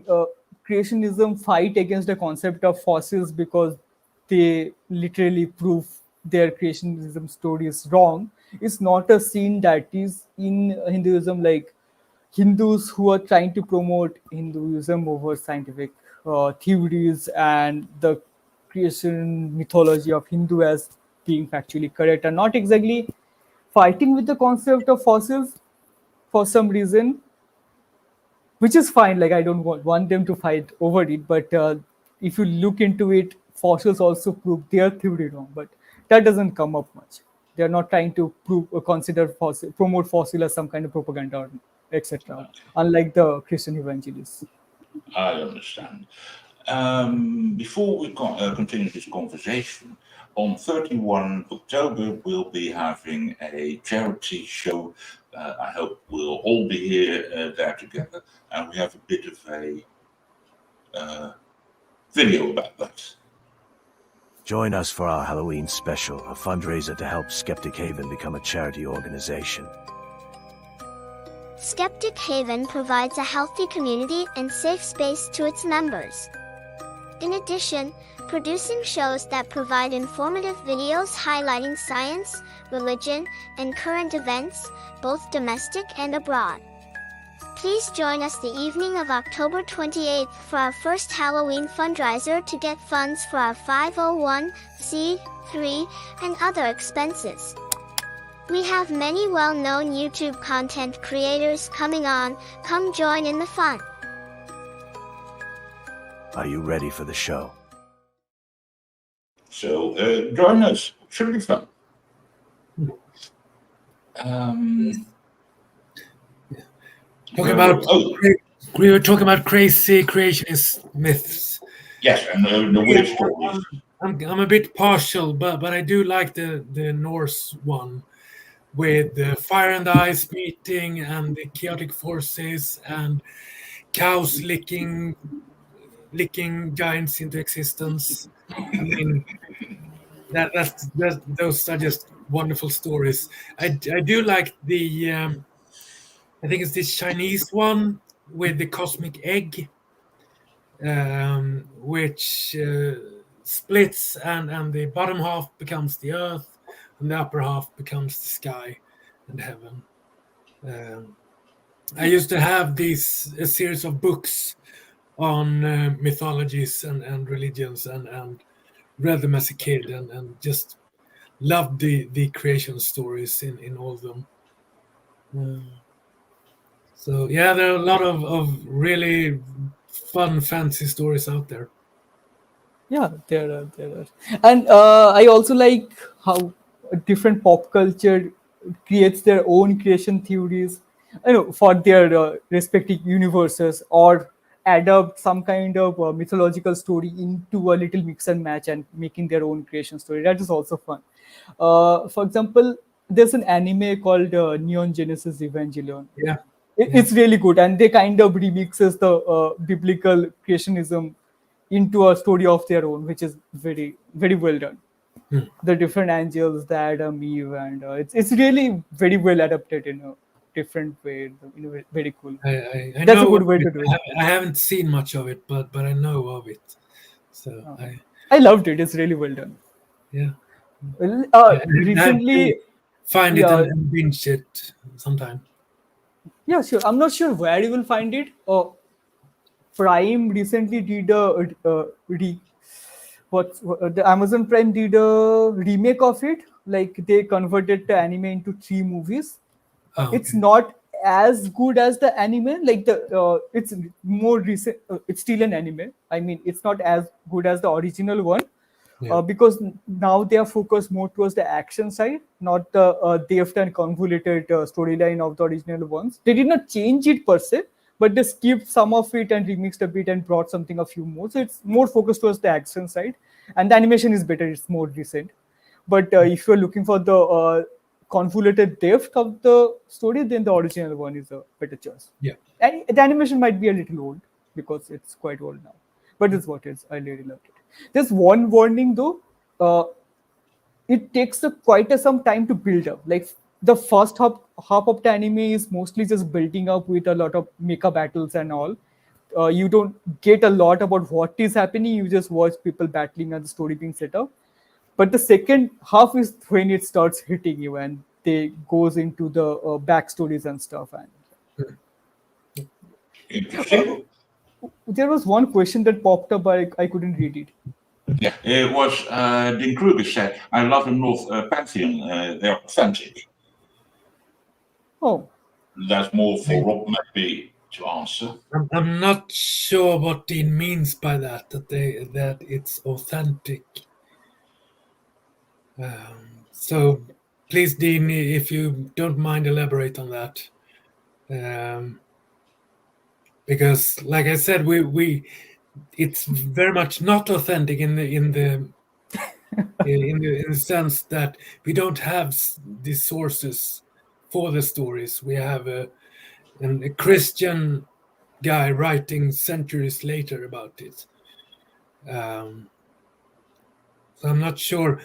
uh, creationism fight against the concept of fossils because they literally prove their creationism story is wrong. It's not a scene that is in Hinduism, like Hindus who are trying to promote Hinduism over scientific theories and the creation mythology of Hindu as being factually correct, are not exactly fighting with the concept of fossils for some reason, which is fine. Like I don't want them to fight over it, but if you look into it, fossils also prove their theory wrong, but that doesn't come up much. They're not trying to promote fossil as some kind of propaganda or etc. Unlike the Christian evangelists. I understand. Before we continue this conversation, on 31 October, we'll be having a charity show. I hope we'll all be here there together, and we have a bit of a video about that. Join us for our Halloween special, a fundraiser to help Skeptic Haven become a charity organization. Skeptic Haven provides a healthy community and safe space to its members. In addition, producing shows that provide informative videos highlighting science, religion, and current events, both domestic and abroad. Please join us the evening of October 28th for our first Halloween fundraiser to get funds for our 501c3 and other expenses. We have many well-known YouTube content creators coming on. Come join in the fun. Are you ready for the show? So join us. Should be fun. We were talking about crazy creationist myths. Yes, and the weird stories. I'm a bit partial, but I do like the Norse one with the fire and ice meeting and the chaotic forces and cows licking giants into existence. I mean, those are just wonderful stories. I do like the I think it's this Chinese one with the cosmic egg, which splits and the bottom half becomes the earth and the upper half becomes the sky and heaven. I used to have a series of books on mythologies and religions and read them as a kid and just loved the creation stories in all of them. So yeah, there are a lot of really fun fantasy stories out there. Yeah, there are. And I also like how different pop culture creates their own creation theories, for their respective universes, or adapt some kind of mythological story into a little mix and match and making their own creation story. That is also fun. For example, there's an anime called Neon Genesis Evangelion. Yeah. It's really good, and they kind of remixes the biblical creationism into a story of their own, which is very, very well done. The different angels, the Adam, Eve, and it's really very well adapted in a different way. Very cool. I That's a know good way to do it. I haven't seen much of it, but I know of it. So I loved it. It's really well done. yeah. Well, I have to recently, find it yeah. and binge it sometime. Yeah, sure. I'm not sure where you will find it. Prime recently did the Amazon Prime did a remake of it. Like they converted the anime into 3 movies. It's not as good as the anime. Like it's more recent. It's still an anime. I mean, it's not as good as the original one. Yeah. Because now they are focused more towards the action side, not the deft and convoluted storyline of the original ones. They did not change it per se, but they skipped some of it and remixed a bit and brought something a few more. So it's more focused towards the action side, and the animation is better. It's more recent. But if you're looking for the convoluted depth of the story, then the original one is a better choice. Yeah. And the animation might be a little old because it's quite old now, but it's what it is. I really loved it. There's one warning though. It takes quite some time to build up. Like the first half of the anime is mostly just building up with a lot of mecha battles and all. You don't get a lot about what is happening. You just watch people battling and the story being set up. But the second half is when it starts hitting you and they goes into the backstories and stuff. And Interesting. there was one question that popped up, but I couldn't read it. Yeah, it was Dean Kruger said, I love the North Pantheon. They're authentic. Oh. That's more for Rob maybe to answer. I'm not sure what Dean means by that it's authentic. So please, Dean, if you don't mind, elaborate on that. Because, like I said, it's very much not authentic in the sense that we don't have the sources for the stories. We have a Christian guy writing centuries later about it. So I'm not sure.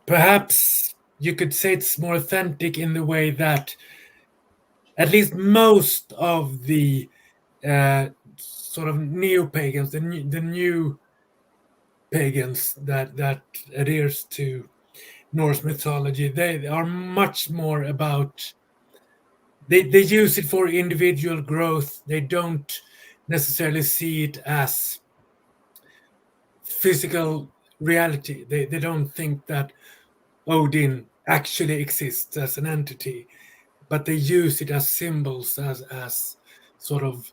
Perhaps you could say it's more authentic in the way that at least most of the sort of neo-pagans, the new pagans that adheres to Norse mythology, they are much more about they use it for individual growth. They don't necessarily see it as physical reality. They don't think that Odin actually exists as an entity, but they use it as symbols, as sort of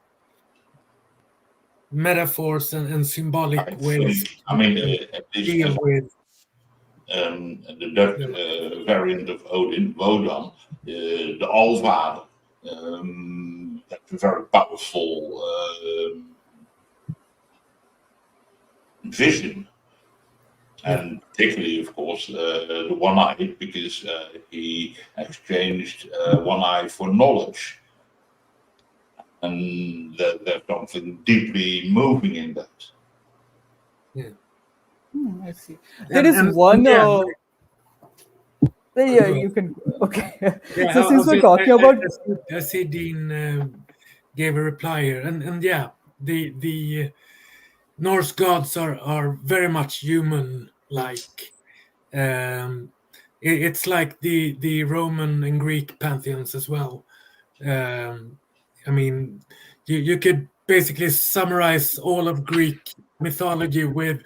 metaphors and symbolic I ways think, I mean, at least deal with. the Dutch variant of Odin, Wodan, the Alvader, that's a very powerful vision. And particularly, of course, the one-eyed, because he exchanged one eye for knowledge. And there's something deeply moving in that. I see. There is one. Yeah, Yeah, you can. Okay. yeah, So since we're talking about, I see Dean gave a reply here, and yeah, the Norse gods are very much human-like. It's like the Roman and Greek pantheons as well. I mean, you could basically summarize all of Greek mythology with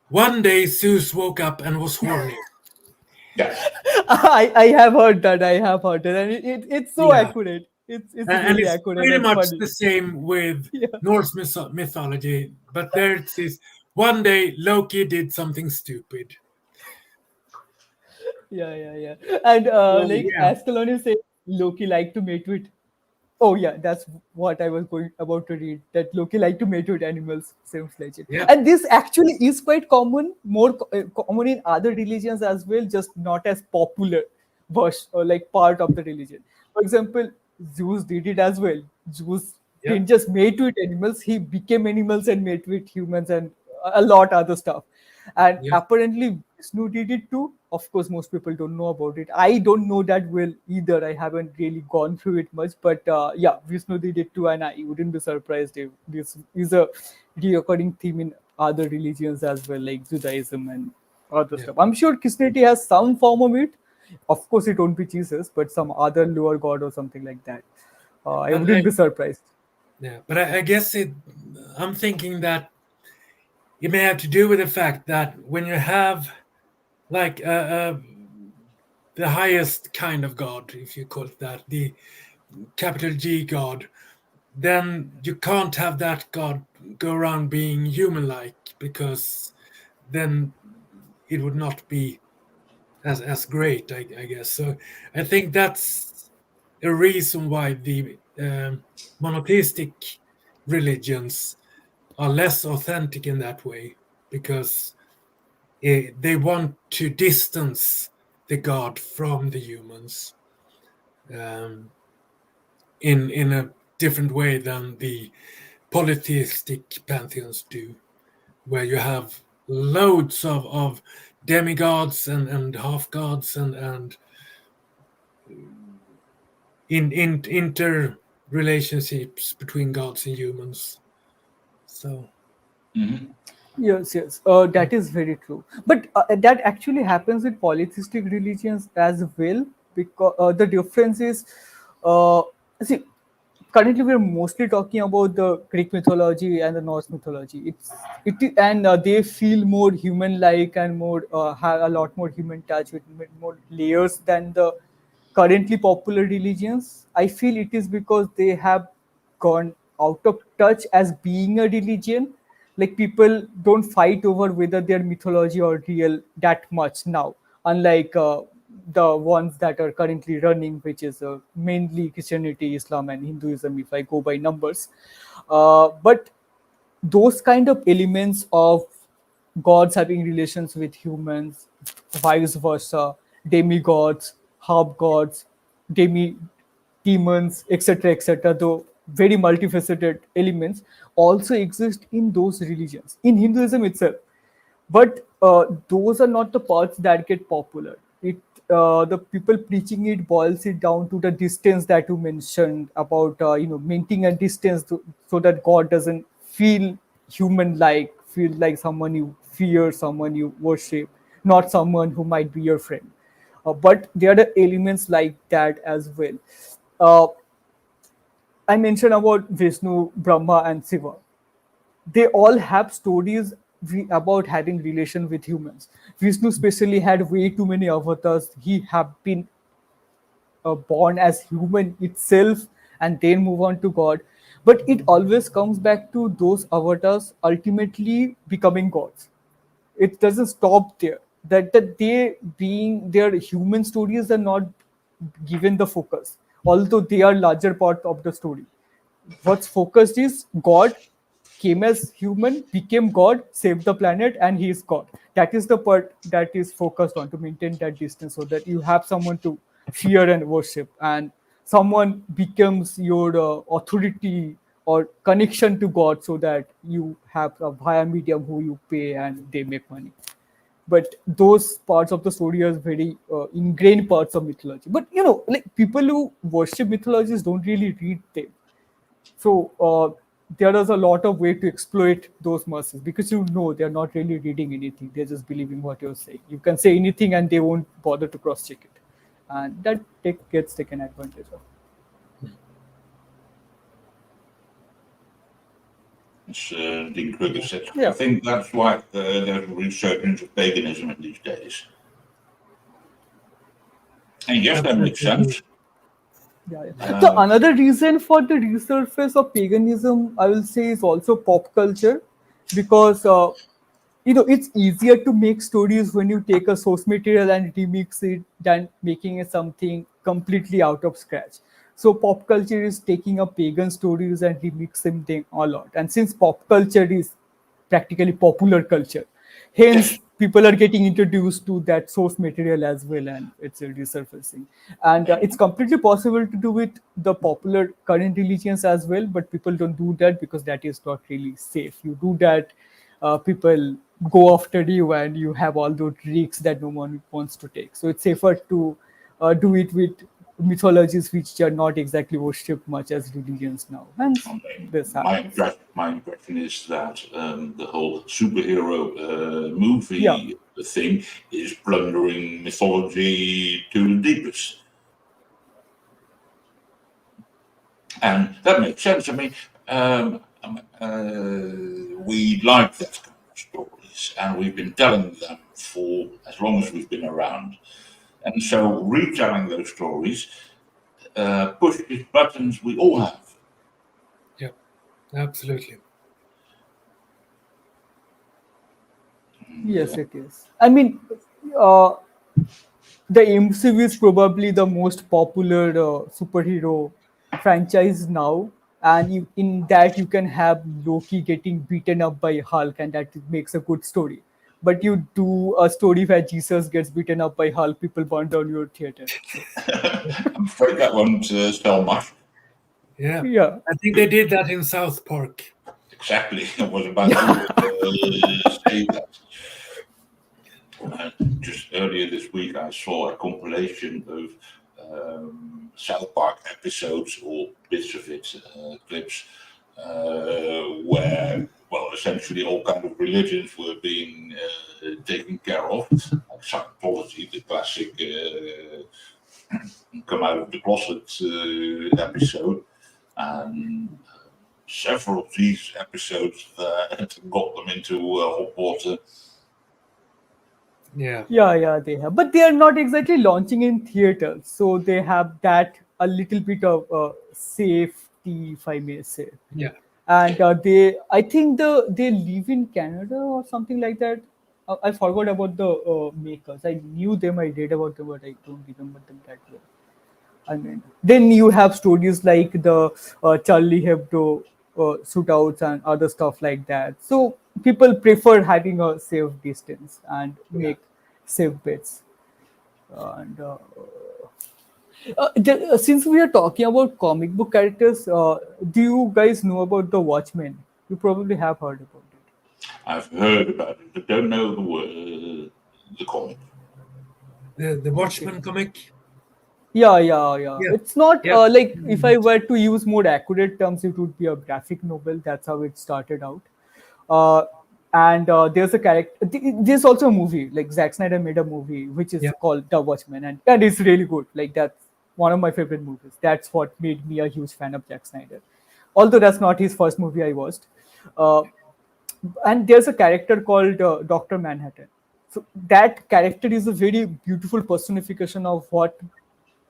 one day Zeus woke up and was horny. Yeah. I have heard that. I have heard that, and it's so Yeah. accurate. It's And really it's accurate pretty and much funny. the same with Yeah. Norse mythology, but there it is. One day Loki did something stupid. Yeah. And like Yeah. Ascalon said, Loki liked to mate with. Oh yeah, that's what I was about to read. That Loki liked to mate with animals. Seems legit. Yeah. And this actually is quite common, more common in other religions as well, just not as popular verse or like part of the religion. For example, Zeus did it as well. Zeus Yeah. didn't just mate with animals; he became animals and mate with humans and a lot other stuff. And Yeah. apparently Vishnu did it too. Of course, most people don't know about it. I don't know that well either. I haven't really gone through it much, but yeah, Vishnu did it too, and I wouldn't be surprised if this is a recurring theme in other religions as well, like Judaism and other Yeah. stuff. I'm sure Christianity has some form of it. Of course, it won't be Jesus, but some other lower god or something like that. I But wouldn't be surprised. Yeah, but I guess I'm thinking that it may have to do with the fact that when you have like the highest kind of God, if you call it that, the capital G God, then you can't have that God go around being human-like, because then it would not be as great, I guess. So I think that's a reason why the monotheistic religions are less authentic in that way, because they want to distance the god from the humans in a different way than the polytheistic pantheons do, where you have loads of demigods and half gods and in interrelationships between gods and humans. So Yes. That is very true. But that actually happens with polytheistic religions as well, because the difference is, uh, see, currently we're mostly talking about the Greek mythology and the Norse mythology. And they feel more human-like and more have a lot more human touch with more layers than the currently popular religions. I feel it is because they have gone out of touch as being a religion. Like people don't fight over whether they're mythology or real that much now, unlike the ones that are currently running, which is mainly Christianity, Islam, and Hinduism, if I go by numbers. But those kind of elements of gods having relations with humans, vice versa, demigods, half gods, demi demons, etc., though very multifaceted elements also exist in those religions, in Hinduism itself. But those are not the parts that get popular. It the people preaching it boils it down to the distance that you mentioned about maintaining a distance so that God doesn't feel human like, feel like someone you fear, someone you worship, not someone who might be your friend. But there are the elements like that as well. uh, I mentioned about Vishnu, Brahma, and Shiva. They all have stories about having relation with humans. Vishnu especially had way too many avatars. He have been born as human itself and then move on to God. But it always comes back to those avatars ultimately becoming gods. It doesn't stop there. That they being their human stories are not given the focus, although they are larger part of the story. What's focused is God came as human, became God, saved the planet, and he is God. That is the part that is focused on to maintain that distance so that you have someone to fear and worship, and someone becomes your authority or connection to God so that you have a via medium who you pay and they make money. But those parts of the story are very ingrained parts of mythology. But like people who worship mythologies don't really read them. So there is a lot of way to exploit those masses because they're not really reading anything. They're just believing what you're saying. You can say anything and they won't bother to cross check it, and that gets taken advantage of. As Dean Kruger said, Yeah. I think that's why there's a resurgence of paganism in these days. And yes, that makes sense. Yeah. So another reason for the resurface of paganism, I will say, is also pop culture, because it's easier to make stories when you take a source material and remix it than making it something completely out of scratch. So pop culture is taking up pagan stories and remixing them a lot. And since pop culture is practically popular culture, hence people are getting introduced to that source material as well, and it's resurfacing. And it's completely possible to do with the popular current religions as well, but people don't do that because that is not really safe. You do that, people go after you and you have all those risks that no one wants to take. So it's safer to do it with mythologies which are not exactly worshipped much as religions now. And this happens. My impression is that the whole superhero movie Yeah. thing is plundering mythology to the deepest. And that makes sense. I mean, we like that kind of stories, and we've been telling them for as long as we've been around. And so retelling those stories pushes buttons we all have. Yeah, absolutely. Yes, it is. I mean, uh, the MCU is probably the most popular superhero franchise now, and in that you can have Loki getting beaten up by Hulk, and that makes a good story. But you do a story where Jesus gets beaten up by Hulk, people burn down your theater. So, I'm afraid that won't sell much. Yeah. yeah. I think they did that in South Park. Exactly. I was about to say that. Just earlier this week, I saw a compilation of South Park episodes or bits of it, clips, where, well, essentially all kind of religions were being taken care of, like Scientology, the classic come out of the closet episode, and several of these episodes got them into hot water. Yeah, they have, but they are not exactly launching in theaters, so they have that a little bit of safety, if I may say. Yeah. And I think they live in Canada or something like that. I forgot about the makers. I knew them, I read about them, but I don't remember them that well. I mean, then you have stories like the Charlie Hebdo shootouts and other stuff like that. So people prefer having a safe distance and make safe bets. And since we are talking about comic book characters, do you guys know about the Watchmen? You probably have heard about it. I've heard about it, but don't know the comic. the Watchmen comic. Yeah. Yeah. It's not Yeah. like, if I were to use more accurate terms, it would be a graphic novel. That's how it started out. Uh, and there's a character. There's also a movie. Like Zack Snyder made a movie which is Yeah. called The Watchmen, and it's really good. Like that's one of my favorite movies. That's what made me a huge fan of Zack Snyder. Although that's not his first movie I watched. Uh, and there's a character called Dr. Manhattan. So that character is a very beautiful personification of what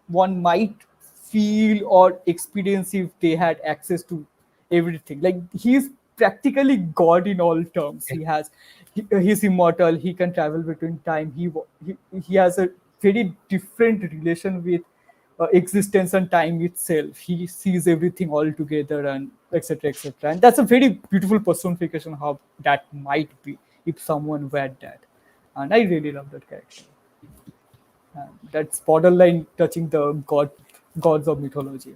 one might feel or experience if they had access to everything. Like he's practically God in all terms. He's immortal. He can travel between time. He has a very different relation with existence and time itself. He sees everything all together, and etc. etc. And that's a very beautiful personification of how that might be if someone were that. And I really love that character. That's borderline touching the gods of mythology.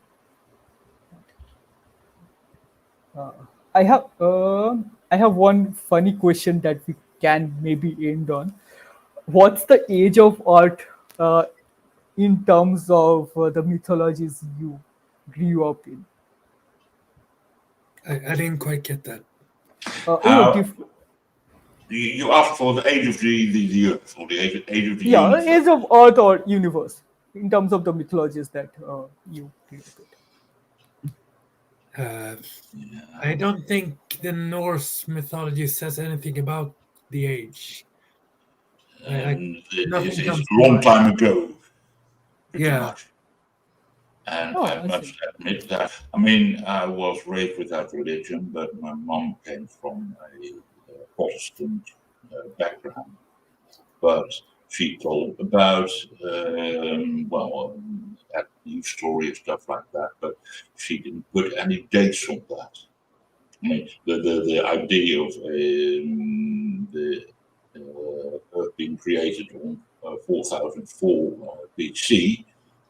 Uh, I have one funny question that we can maybe end on. What's the age of art uh, in terms of the mythologies you grew up in? I didn't quite get that. Oh, Uh, you asked for the age of the Earth, or the age of the yeah, universe. age of Earth or universe in terms of the mythologies that you grew up with. I don't think the Norse mythology says anything about the age. And Nothing it's comes a to long mind. time ago, pretty Yeah. much. And Oh, I I must see. admit that, I mean, I was raised without religion, but my mom came from a Protestant background. But she told about, that news story and stuff like that, but she didn't put any dates on that. I mean, the idea of the Earth being created on 4004 BC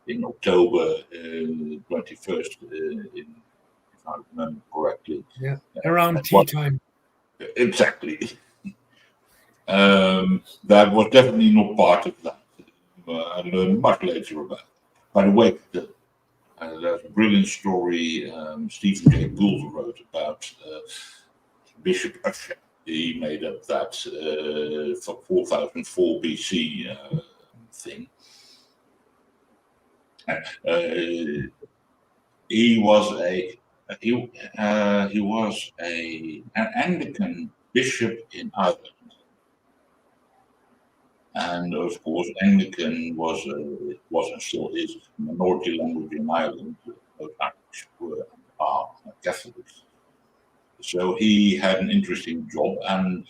in October 21st, if I remember correctly. Yeah. Around tea What time. exactly? That was definitely not part of that. I learned much later about it. By the way, there's a brilliant story Stephen Jay Gould wrote about Bishop Usher. He made up that 4004 BC thing. He was an Anglican bishop in Ireland. And of course, Anglican was and still is a minority language in Ireland. Most Irish are Catholics. So he had an interesting job, and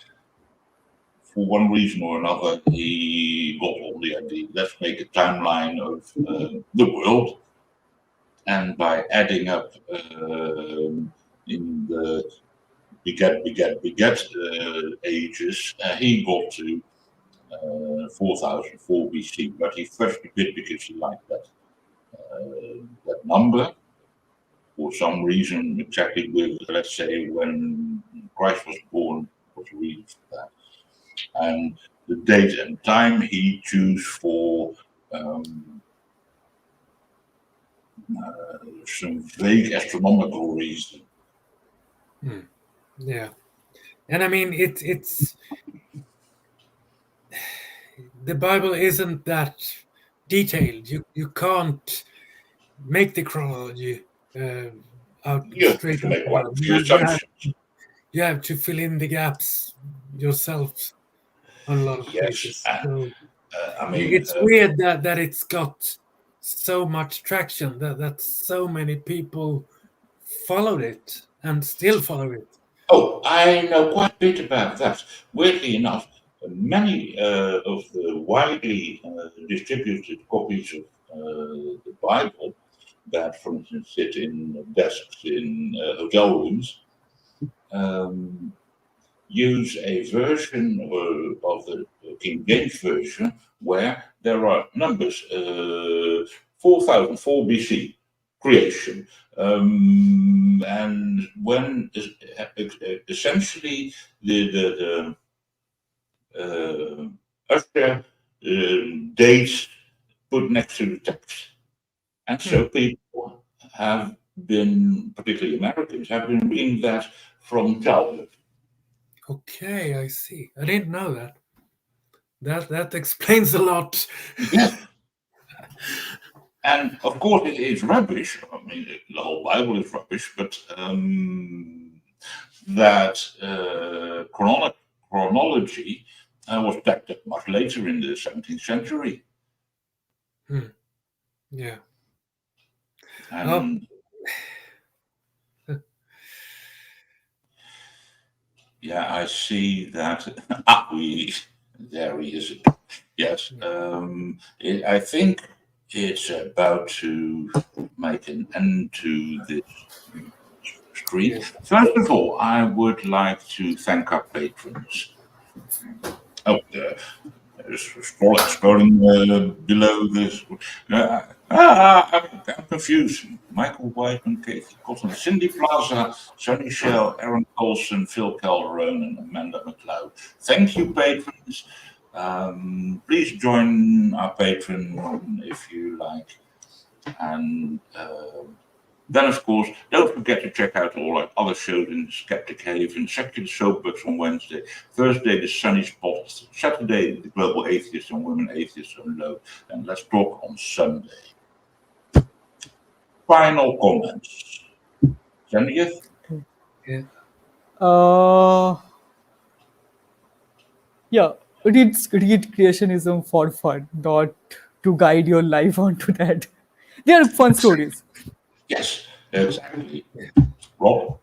for one reason or another, he got on the idea, let's make a timeline of the world. And by adding up in the beget ages, he got to 4004 BC, but he fudged a bit because he liked that number for some reason, exactly with, let's say, when Christ was born, was a reason for that. And the date and time he chose for some vague astronomical reason. Yeah. And I mean, it's the Bible isn't that detailed. You can't make the chronology out You have straight to up. make quite a few assumptions. You have to fill in the gaps yourself on a lot of Yes, places. So I mean, it's weird that it's got so much traction, that so many people followed it and still follow it. oh, I know quite a bit about that. Weirdly enough, many of the widely distributed copies of the Bible that, for instance, sit in desks in hotel rooms use a version of the King James Version where there are numbers 4004 BC, creation. And when essentially the Usher dates put next to the text. And so people have been, particularly Americans, have been reading that from childhood. Okay, I see. I didn't know that. That explains a lot. Yes. And of course, it is rubbish. I mean, the whole Bible is rubbish, but that chronology was backed up much later in the 17th century. Yeah. And yeah, I see that. There he is. Yes. I think it's about to make an end to this stream. First of all, I would like to thank our patrons. Oh, scrolling below this. I'm confused. Michael Whiteman, Kathy Cotton, Cindy Plaza, Sonny Shell, Aaron Colson, Phil Calderon, and Amanda McLeod. Thank you, patrons. Please join our Patreon if you like. And then, of course, don't forget to check out all our other shows in the Skeptic Haven, Secular Soapbox on Wednesday, Thursday, The Sunny Spot, Saturday, The Global Atheists and Women Atheists Unload, and Let's Talk on Sunday. Final comments. Sandy? Yeah, read creationism for fun, not to guide your life onto that. They are fun stories. Yes, exactly. Rob?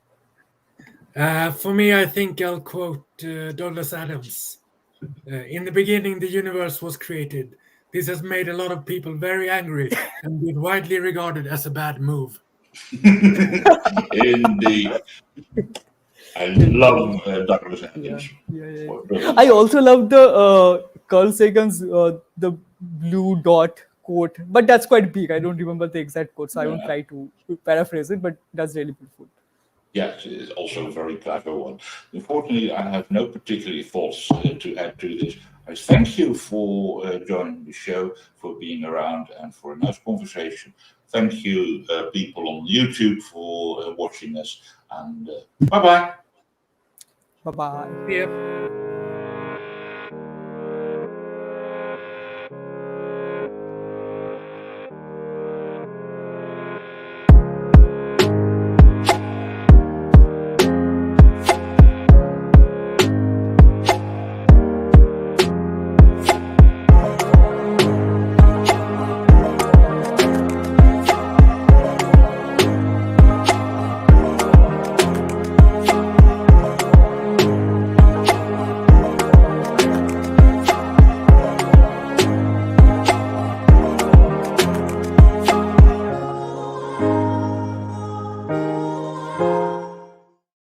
For me, I think I'll quote Douglas Adams. In the beginning, the universe was created. This has made a lot of people very angry and been widely regarded as a bad move. Indeed. I love Douglas Adams. Yeah. I also love the Carl Sagan's the blue dot quote, but that's quite big. I don't remember the exact quote, so I won't try to paraphrase it, but that's really beautiful. Yes, it is also a very clever one. Unfortunately, I have no particular thoughts to add to this. I thank you for joining the show, for being around, and for a nice conversation. Thank you, people on YouTube, for watching us, and bye-bye. Bye bye. Yeah.